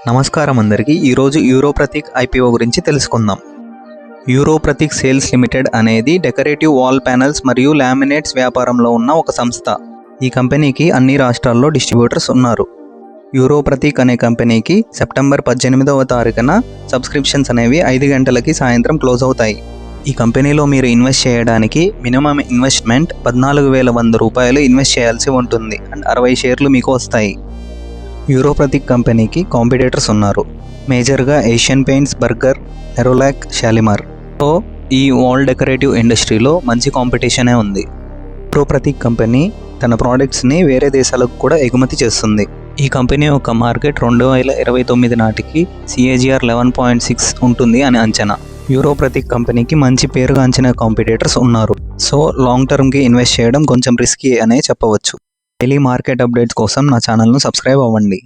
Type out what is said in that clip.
నమస్కారం అందరికీ. ఈరోజు యూరోప్రతిక్ ఐపీఓ గురించి తెలుసుకుందాం. యూరోప్రతిక్ సేల్స్ లిమిటెడ్ అనేది డెకరేటివ్ వాల్ ప్యానెల్స్ మరియు లామినేట్స్ వ్యాపారంలో ఉన్న ఒక సంస్థ. ఈ కంపెనీకి అన్ని రాష్ట్రాల్లో డిస్ట్రిబ్యూటర్స్ ఉన్నారు. యూరోప్రతిక్ అనే కంపెనీకి సెప్టెంబర్ 18వ తారీఖున సబ్స్క్రిప్షన్స్ అనేవి 5 గంటలకి సాయంత్రం క్లోజ్ అవుతాయి. ఈ కంపెనీలో మీరు ఇన్వెస్ట్ చేయడానికి మినిమం ఇన్వెస్ట్మెంట్ 14,100 రూపాయలు ఇన్వెస్ట్ చేయాల్సి ఉంటుంది అండ్ 60 షేర్లు మీకు వస్తాయి. యూరోప్రతిక్ కంపెనీకి కాంపిటేటర్స్ ఉన్నారు. మేజర్గా Asian paints, burger, Nerolac, Shalimar. So ఈ వాల్ డెకరేటివ్ ఇండస్ట్రీలో మంచి కాంపిటీషనే ఉంది. యూరోప్రతిక్ కంపెనీ తన ప్రోడక్ట్స్ని వేరే దేశాలకు కూడా ఎగుమతి చేస్తుంది. ఈ కంపెనీ యొక్క మార్కెట్ 2029 నాటికి CAGR 11.6 ఉంటుంది అని అంచనా. యూరోప్రతిక్ కంపెనీకి మంచి పేరుగాంచిన కాంపిటేటర్స్ ఉన్నారు. సో లాంగ్ టర్మ్కి ఇన్వెస్ట్ చేయడం కొంచెం రిస్కీ అనే చెప్పవచ్చు. డైలీ మార్కెట్ అప్డేట్స్ కోసం నా ఛానల్ను సబ్స్క్రైబ్ అవ్వండి.